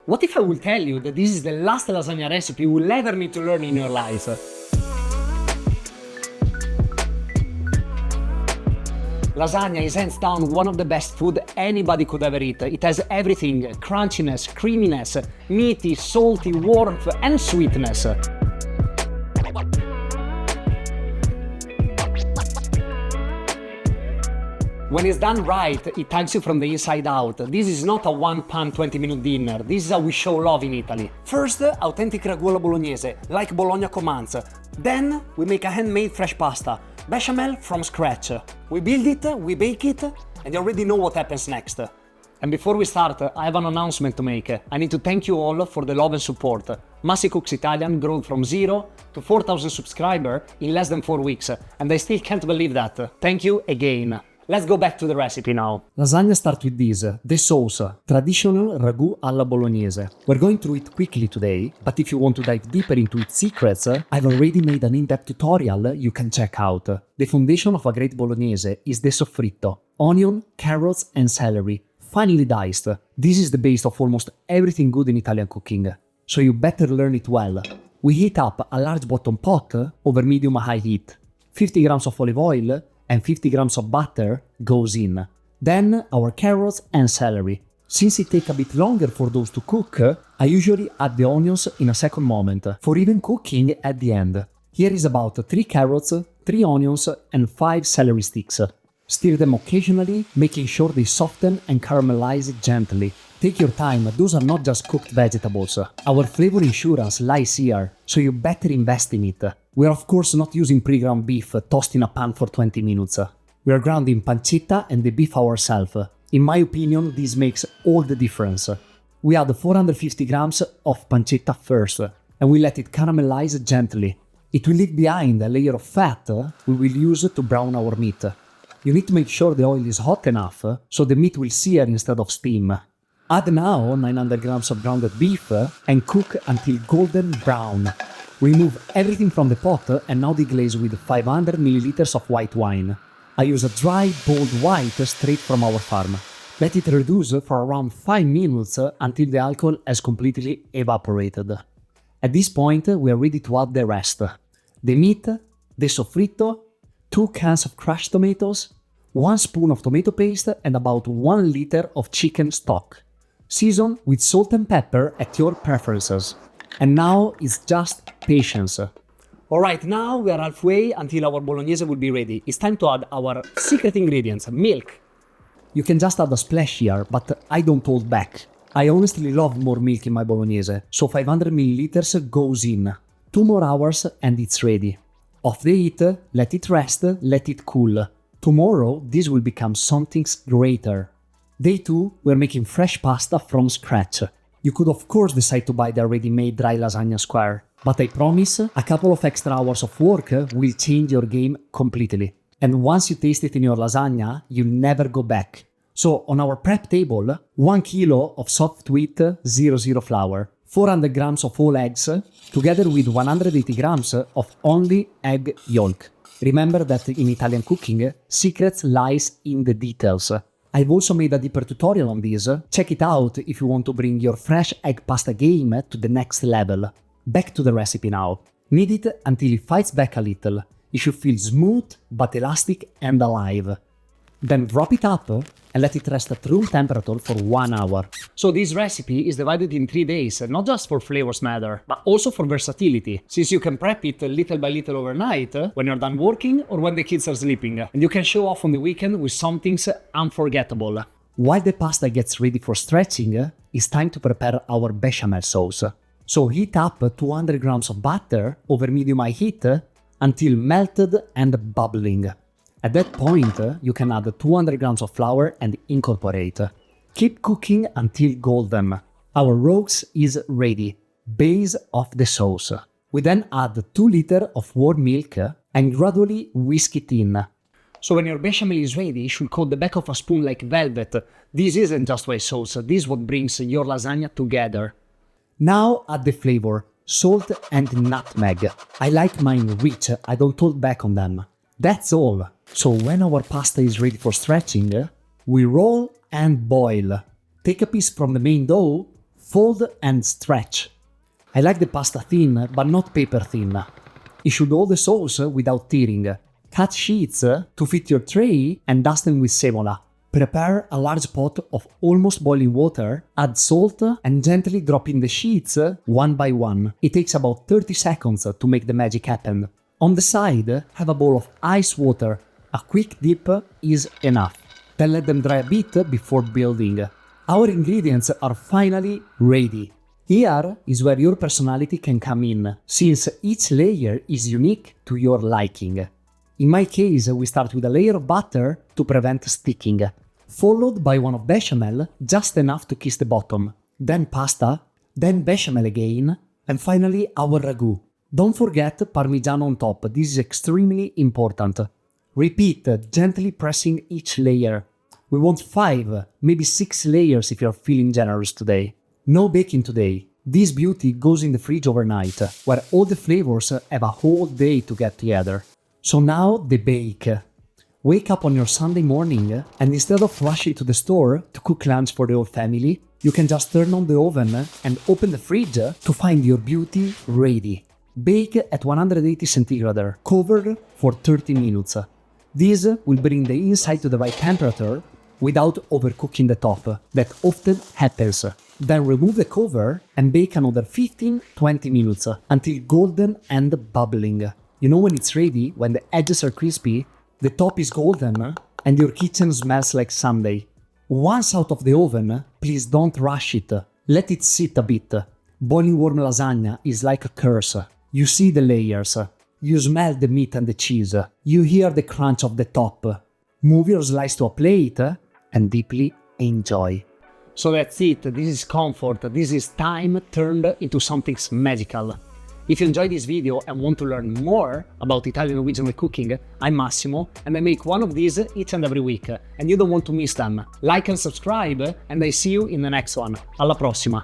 What if I will tell you that this is the last lasagna recipe you will ever need to learn in your life? Lasagna is hands down one of the best food anybody could ever eat. It has everything: crunchiness, creaminess, meaty, salty, warmth, and sweetness. When it's done right, it thanks you from the inside out. This is not a one-pan 20-minute dinner. This is how we show love in Italy. First, authentic Ragù alla Bolognese, like Bologna commands. Then, we make a handmade fresh pasta, Béchamel from scratch. We build it, we bake it, and you already know what happens next. And before we start, I have an announcement to make. I need to thank you all for the love and support. Massi Cooks Italian grew from 0 to 4,000 subscribers in less than 4 weeks, and I still can't believe that. Thank you again. Let's go back to the recipe now. Lasagna starts with this, the sauce, traditional Ragù alla Bolognese. We're going through it quickly today, but if you want to dive deeper into its secrets, I've already made an in-depth tutorial you can check out. The foundation of a great Bolognese is the soffritto, onion, carrots and celery, finely diced. This is the base of almost everything good in Italian cooking, so you better learn it well. We heat up a large bottom pot over medium-high heat. 50 grams of olive oil and 50 grams of butter goes in. Then our carrots and celery. Since it takes a bit longer for those to cook, I usually add the onions in a second moment, for even cooking at the end. Here is about 3 carrots, 3 onions and 5 celery sticks. Stir them occasionally, making sure they soften and caramelize gently. Take your time, those are not just cooked vegetables. Our flavor insurance lies here, so you better invest in it. We are of course not using pre-ground beef tossed in a pan for 20 minutes. We are grounding pancetta and the beef ourselves. In my opinion, this makes all the difference. We add 450 grams of pancetta first, and we let it caramelize gently. It will leave behind a layer of fat we will use to brown our meat. You need to make sure the oil is hot enough so the meat will sear instead of steam. Add now 900 grams of grounded beef and cook until golden brown. Remove everything from the pot and now deglaze with 500 ml of white wine. I use a dry, bold white straight from our farm. Let it reduce for around 5 minutes until the alcohol has completely evaporated. At this point, we are ready to add the rest. The meat, the soffritto, 2 cans of crushed tomatoes, 1 spoon of tomato paste and about 1 liter of chicken stock. Season with salt and pepper at your preferences. And now it's just patience. Alright, now we are halfway until our bolognese will be ready. It's time to add our secret ingredients, milk. You can just add a splash here, but I don't hold back. I honestly love more milk in my bolognese, so 500 ml goes in. 2 more hours and it's ready. Off the heat, let it rest, let it cool. Tomorrow this will become something greater. Day 2, we're making fresh pasta from scratch. You could of course decide to buy the ready-made dry lasagna square, but I promise a couple of extra hours of work will change your game completely. And once you taste it in your lasagna, you'll never go back. So on our prep table, 1 kilo of soft wheat 00 flour, 400 grams of whole eggs, together with 180 grams of only egg yolk. Remember that in Italian cooking, secrets lies in the details. I've also made a deeper tutorial on this. Check it out if you want to bring your fresh egg pasta game to the next level. Back to the recipe now. Knead it until it fights back a little. It should feel smooth but elastic and alive. Then wrap it up and let it rest at room temperature for 1 hour. So this recipe is divided in 3 days, not just for flavors matter, but also for versatility, since you can prep it little by little overnight when you're done working or when the kids are sleeping, and you can show off on the weekend with something unforgettable. While the pasta gets ready for stretching, it's time to prepare our bechamel sauce. So heat up 200 grams of butter over medium-high heat until melted and bubbling. At that point, you can add 200 grams of flour and incorporate. Keep cooking until golden. Our roux is ready, base of the sauce. We then add 2 liters of warm milk and gradually whisk it in. So when your bechamel is ready, it should coat the back of a spoon like velvet. This isn't just white sauce, this is what brings your lasagna together. Now add the flavor, salt and nutmeg. I like mine rich, I don't hold back on them. That's all. So when our pasta is ready for stretching, we roll and boil. Take a piece from the main dough, Fold and stretch. I like the pasta thin, but not paper thin. It should hold the sauce without tearing. Cut sheets to fit your tray and dust them with semola. Prepare a large pot of almost boiling water, add salt and gently drop in the sheets one by one. It takes about 30 seconds to make the magic happen. On the side, have a bowl of ice water. A quick dip is enough. Then let them dry a bit before building. Our ingredients are finally ready. Here is where your personality can come in, since each layer is unique to your liking. In my case, we start with a layer of butter to prevent sticking, followed by one of bechamel, just enough to kiss the bottom, then pasta, then bechamel again, and finally our ragù. Don't forget parmigiano on top, this is extremely important. Repeat, gently pressing each layer. We want 5, maybe 6 layers if you're feeling generous today. No baking today. This beauty goes in the fridge overnight, where all the flavors have a whole day to get together. So now the bake. Wake up on your Sunday morning and instead of rushing to the store to cook lunch for the whole family, you can just turn on the oven and open the fridge to find your beauty ready. Bake at 180 centigrade, covered for 30 minutes. This will bring the inside to the right temperature without overcooking the top, that often happens. Then remove the cover and bake another 15-20 minutes until golden and bubbling. You know when it's ready, when the edges are crispy, the top is golden, and your kitchen smells like Sunday. Once out of the oven, please don't rush it. Let it sit a bit. Boiling warm lasagna is like a curse. You see the layers. You smell the meat and the cheese. You hear the crunch of the top. Move your slice to a plate and deeply enjoy. So that's it. This is comfort. This is time turned into something magical. If you enjoyed this video and want to learn more about Italian original cooking, I'm Massimo and I make one of these each and every week, and you don't want to miss them. Like and subscribe, and I see you in the next one. Alla prossima!